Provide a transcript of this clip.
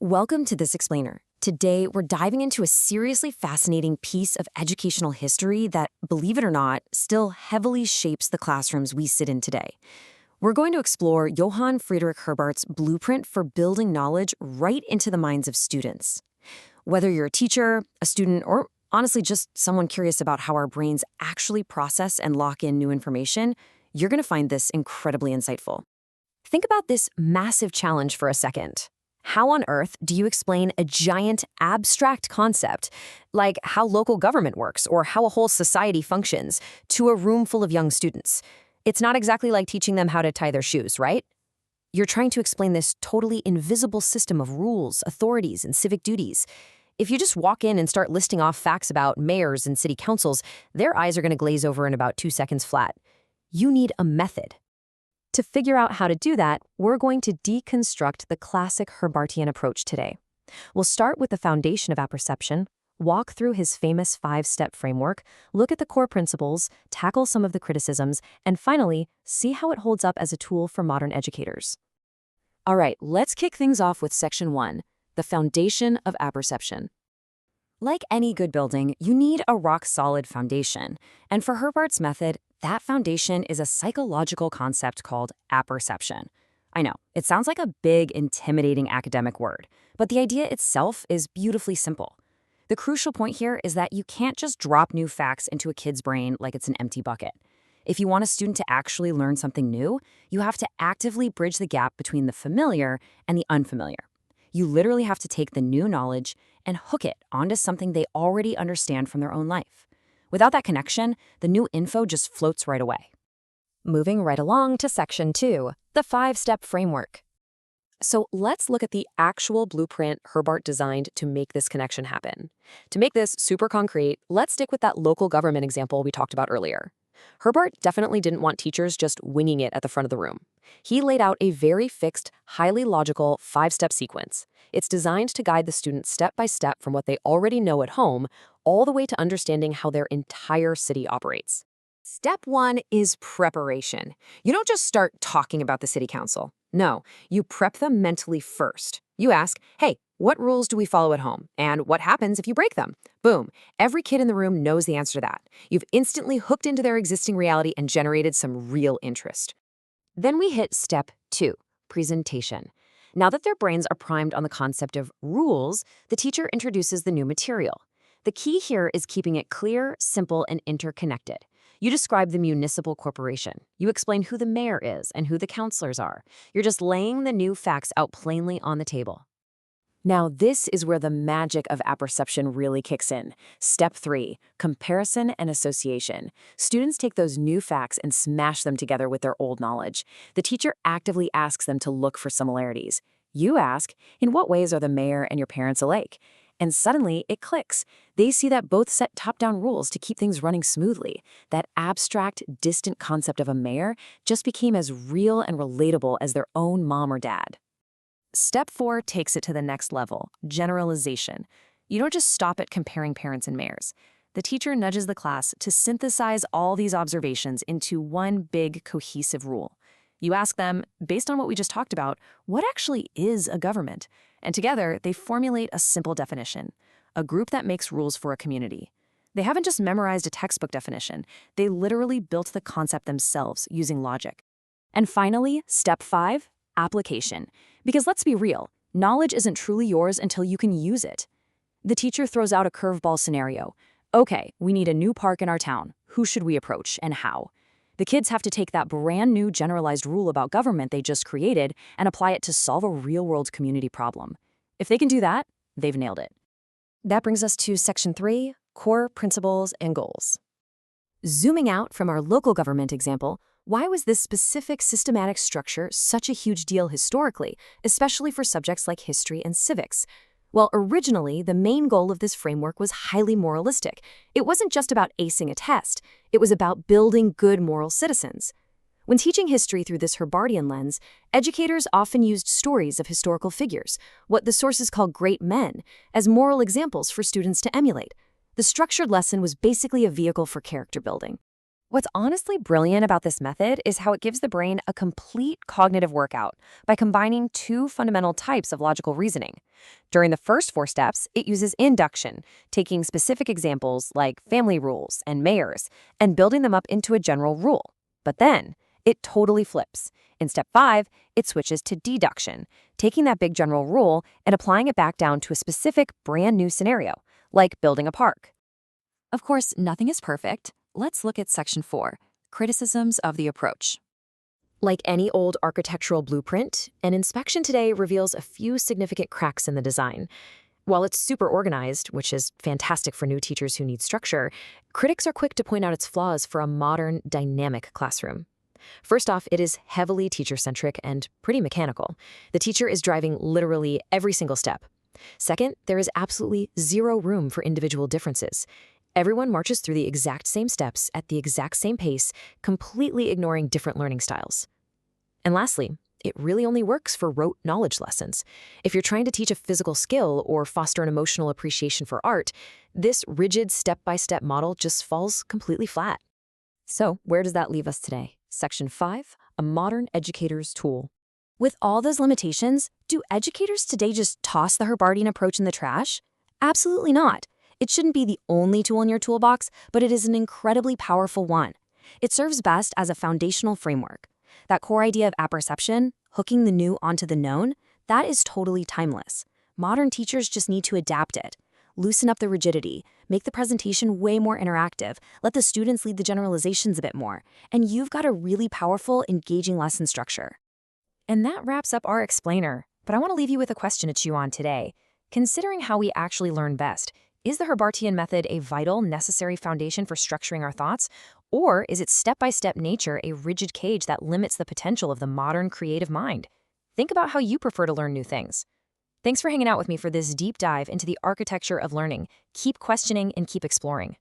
Welcome to This Explainer. Today, we're diving into a seriously fascinating piece of educational history that, believe it or not, still heavily shapes the classrooms we sit in today. We're going to explore Johann Friedrich Herbart's blueprint for building knowledge right into the minds of students. Whether you're a teacher, a student, or honestly just someone curious about how our brains actually process and lock in new information, you're going to find this incredibly insightful. Think about this massive challenge for a second. How on earth do you explain a giant abstract concept, like how local government works or how a whole society functions, to a room full of young students? It's not exactly like teaching them how to tie their shoes, right? You're trying to explain this totally invisible system of rules, authorities, and civic duties. If you just walk in and start listing off facts about mayors and city councils, their eyes are going to glaze over in about 2 seconds flat. You need a method. To figure out how to do that, we're going to deconstruct the classic Herbartian approach today. We'll start with the foundation of apperception, walk through his famous 5-step framework, look at the core principles, tackle some of the criticisms, and finally, see how it holds up as a tool for modern educators. All right, let's kick things off with Section 1, the foundation of apperception. Like any good building, you need a rock-solid foundation. And for Herbart's method, that foundation is a psychological concept called apperception. I know, it sounds like a big, intimidating academic word, but the idea itself is beautifully simple. The crucial point here is that you can't just drop new facts into a kid's brain like it's an empty bucket. If you want a student to actually learn something new, you have to actively bridge the gap between the familiar and the unfamiliar. You literally have to take the new knowledge and hook it onto something they already understand from their own life. Without that connection, the new info just floats right away. Moving right along to Section 2, the 5-step framework. So let's look at the actual blueprint Herbart designed to make this connection happen. To make this super concrete, let's stick with that local government example we talked about earlier. Herbart definitely didn't want teachers just winging it at the front of the room. He laid out a very fixed, highly logical 5-step sequence. It's designed to guide the student step by step from what they already know at home all the way to understanding how their entire city operates. Step 1 is preparation. You don't just start talking about the city council. No, you prep them mentally first. You ask, hey, what rules do we follow at home? And what happens if you break them? Boom. Every kid in the room knows the answer to that. You've instantly hooked into their existing reality and generated some real interest. Then we hit Step 2, presentation. Now that their brains are primed on the concept of rules, the teacher introduces the new material. The key here is keeping it clear, simple, and interconnected. You describe the municipal corporation. You explain who the mayor is and who the councilors are. You're just laying the new facts out plainly on the table. Now, this is where the magic of apperception really kicks in. Step 3, comparison and association. Students take those new facts and smash them together with their old knowledge. The teacher actively asks them to look for similarities. You ask, in what ways are the mayor and your parents alike? And suddenly, it clicks. They see that both set top-down rules to keep things running smoothly. That abstract, distant concept of a mayor just became as real and relatable as their own mom or dad. Step 4 takes it to the next level, generalization. You don't just stop at comparing parents and mayors. The teacher nudges the class to synthesize all these observations into one big, cohesive rule. You ask them, based on what we just talked about, what actually is a government? And together, they formulate a simple definition, a group that makes rules for a community. They haven't just memorized a textbook definition. They literally built the concept themselves using logic. And finally, Step 5, application. Because let's be real, knowledge isn't truly yours until you can use it. The teacher throws out a curveball scenario. Okay, we need a new park in our town. Who should we approach and how? The kids have to take that brand new generalized rule about government they just created and apply it to solve a real-world community problem. If they can do that, they've nailed it. That brings us to Section 3, core principles and goals. Zooming out from our local government example, why was this specific systematic structure such a huge deal historically, especially for subjects like history and civics? Well, originally, the main goal of this framework was highly moralistic. It wasn't just about acing a test. It was about building good moral citizens. When teaching history through this Herbartian lens, educators often used stories of historical figures, what the sources call great men, as moral examples for students to emulate. The structured lesson was basically a vehicle for character building. What's honestly brilliant about this method is how it gives the brain a complete cognitive workout by combining two fundamental types of logical reasoning. During the first four steps, it uses induction, taking specific examples like family rules and mayors and building them up into a general rule. But then, it totally flips. In step 5, it switches to deduction, taking that big general rule and applying it back down to a specific brand new scenario, like building a park. Of course, nothing is perfect. Let's look at Section 4, Criticisms of the Approach. Like any old architectural blueprint, an inspection today reveals a few significant cracks in the design. While it's super organized, which is fantastic for new teachers who need structure, critics are quick to point out its flaws for a modern, dynamic classroom. First off, it is heavily teacher-centric and pretty mechanical. The teacher is driving literally every single step. Second, there is absolutely zero room for individual differences. Everyone marches through the exact same steps at the exact same pace, completely ignoring different learning styles. And lastly, it really only works for rote knowledge lessons. If you're trying to teach a physical skill or foster an emotional appreciation for art, this rigid step-by-step model just falls completely flat. So, where does that leave us today? Section 5, a modern educator's tool. With all those limitations, do educators today just toss the Herbartian approach in the trash? Absolutely not. It shouldn't be the only tool in your toolbox, but it is an incredibly powerful one. It serves best as a foundational framework. That core idea of apperception, hooking the new onto the known, that is totally timeless. Modern teachers just need to adapt it. Loosen up the rigidity, make the presentation way more interactive, let the students lead the generalizations a bit more, and you've got a really powerful, engaging lesson structure. And that wraps up our explainer, but I want to leave you with a question to chew on today. Considering how we actually learn best, is the Herbartian method a vital, necessary foundation for structuring our thoughts? Or is its step-by-step nature a rigid cage that limits the potential of the modern creative mind? Think about how you prefer to learn new things. Thanks for hanging out with me for this deep dive into the architecture of learning. Keep questioning and keep exploring.